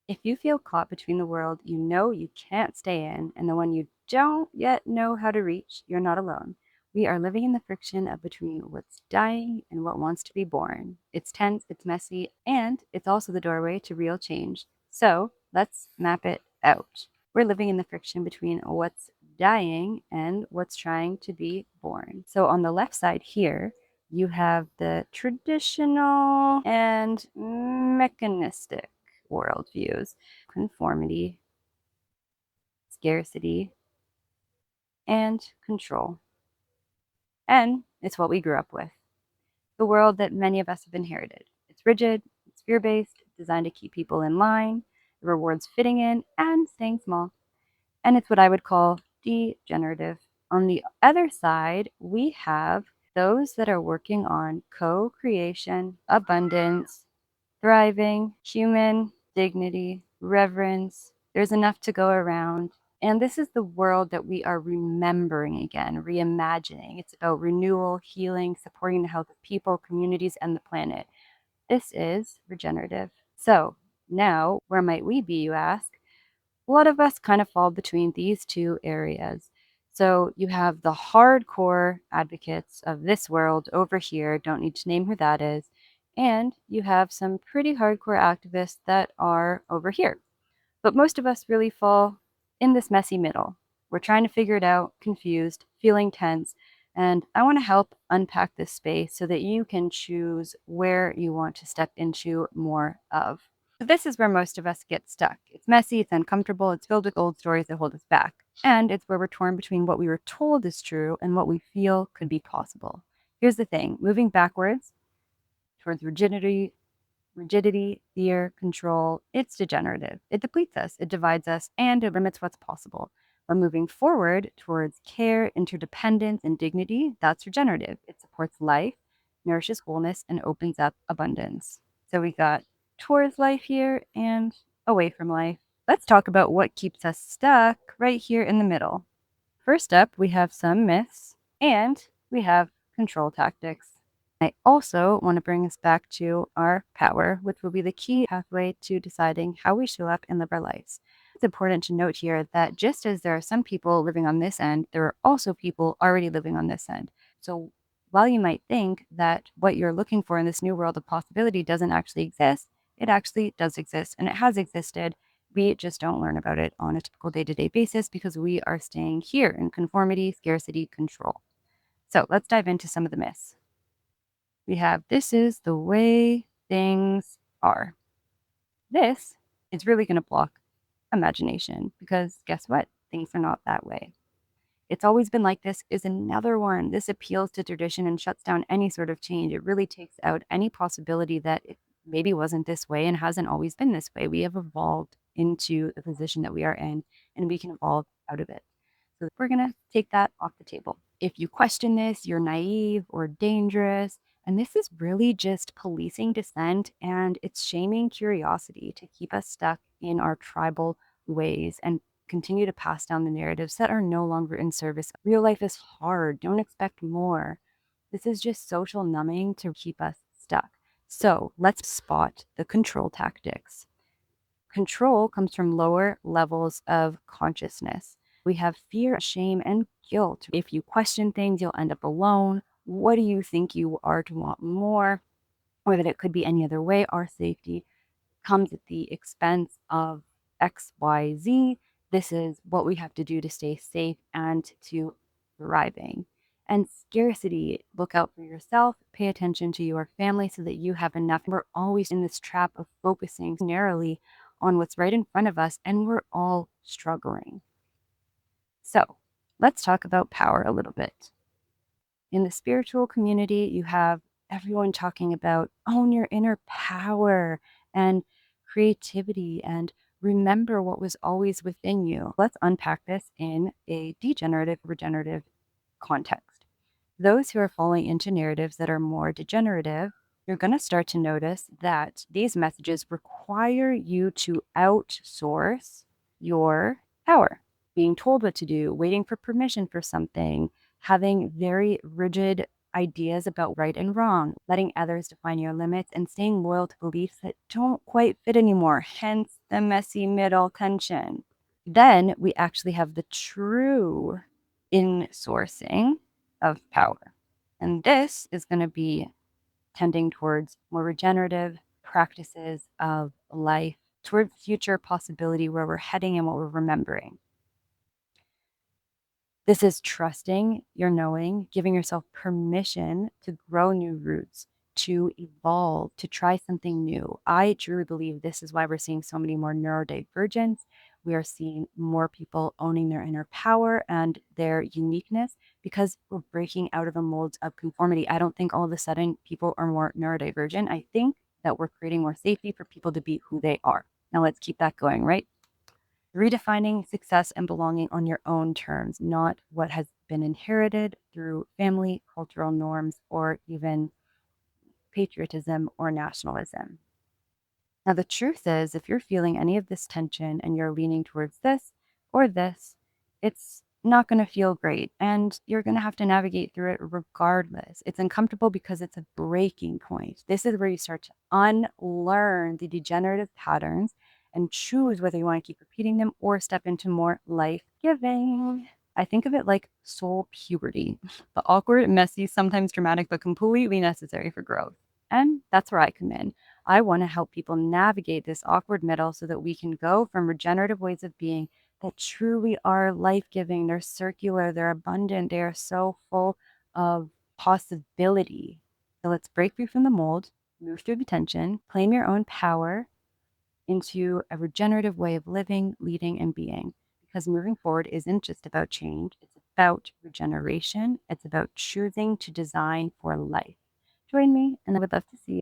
If you feel caught between the world you know you can't stay in and the one you don't yet know how to reach, you're not alone. We are living in the friction of between what's dying and what wants to be born. It's tense, it's messy, and it's also the doorway to real change. So let's map it out. We're living in the friction between what's dying and what's trying to be born. So on the left side here, you have the traditional and mechanistic worldviews, conformity, scarcity, and control. And it's what we grew up with. The world that many of us have inherited. It's rigid, it's fear based, designed to keep people in line, it rewards fitting in and staying small. And it's what I would call degenerative. On the other side, we have those that are working on co creation, abundance, thriving, human dignity, reverence. There's enough to go around. And this is the world that we are remembering again, reimagining. It's about renewal, healing, supporting the health of people, communities, and the planet. This is regenerative. So now, where might we be, you ask? A lot of us kind of fall between these two areas. So you have the hardcore advocates of this world over here, don't need to name who that is, and you have some pretty hardcore activists that are over here. But most of us really fall in this messy middle. We're trying to figure it out, confused, feeling tense, and I want to help unpack this space so that you can choose where you want to step into more of. So this is where most of us get stuck. It's messy, it's uncomfortable, it's filled with old stories that hold us back. And it's where we're torn between what we were told is true and what we feel could be possible. Here's the thing, moving backwards towards rigidity, fear, control, it's degenerative. It depletes us, it divides us, and it limits what's possible. But moving forward towards care, interdependence, and dignity, that's regenerative. It supports life, nourishes wholeness, and opens up abundance. So we got towards life here and away from life. Let's talk about what keeps us stuck right here in the middle. First up, we have some myths and we have control tactics. I also want to bring us back to our power, which will be the key pathway to deciding how we show up and live our lives. It's important to note here that just as there are some people living on this end, there are also people already living on this end. So while you might think that what you're looking for in this new world of possibility doesn't actually exist, it actually does exist and it has existed. We just don't learn about it on a typical day-to-day basis because we are staying here in conformity, scarcity, control. So let's dive into some of the myths. We have this is the way things are. This is really going to block imagination because guess what? Things are not that way. It's always been like this is another one. This appeals to tradition and shuts down any sort of change. It really takes out any possibility that it maybe wasn't this way and hasn't always been this way. We have evolved into the position that we are in and we can evolve out of it. So we're going to take that off the table. If you question this, you're naive or dangerous. And this is really just policing dissent and it's shaming curiosity to keep us stuck in our tribal ways and continue to pass down the narratives that are no longer in service. Real life is hard. Don't expect more. This is just social numbing to keep us stuck. So let's spot the control tactics. Control comes from lower levels of consciousness. We have fear, shame, and guilt. If you question things, you'll end up alone. What do you think you are to want more? Or that it could be any other way. Our safety comes at the expense of XYZ. This is what we have to do to stay safe and to thriving. And scarcity, look out for yourself, pay attention to your family so that you have enough. We're always in this trap of focusing narrowly on what's right in front of us, and we're all struggling. So let's talk about power a little bit. In the spiritual community, you have everyone talking about own your inner power and creativity and remember what was always within you. Let's unpack this in a degenerative, regenerative context. Those who are falling into narratives that are more degenerative, you're going to start to notice that these messages require you to outsource your power. Being told what to do, waiting for permission for something, having very rigid ideas about right and wrong, letting others define your limits, and staying loyal to beliefs that don't quite fit anymore, hence the messy middle tension. Then we actually have the true insourcing of power. And this is going to be tending towards more regenerative practices of life, toward future possibility where we're heading and what we're remembering. This is trusting your knowing, giving yourself permission to grow new roots, to evolve, to try something new. I truly believe this is why we're seeing so many more neurodivergence. We are seeing more people owning their inner power and their uniqueness because we're breaking out of the molds of conformity. I don't think all of a sudden people are more neurodivergent. I think that we're creating more safety for people to be who they are. Now let's keep that going, right? Redefining success and belonging on your own terms, not what has been inherited through family, cultural norms, or even patriotism or nationalism. Now, the truth is, if you're feeling any of this tension and you're leaning towards this or this, it's not going to feel great. And you're going to have to navigate through it regardless. It's uncomfortable because it's a breaking point. This is where you start to unlearn the degenerative patterns and choose whether you want to keep repeating them or step into more life giving. I think of it like soul puberty, the awkward, messy, sometimes dramatic, but completely necessary for growth. And that's where I come in. I want to help people navigate this awkward middle so that we can go from regenerative ways of being that truly are life giving. They're circular, they're abundant, they are so full of possibility. So let's break free from the mold, move through the tension, claim your own power into a regenerative way of living, leading, and being. Because moving forward isn't just about change, it's about regeneration, it's about choosing to design for life. Join me, and I would love to see you.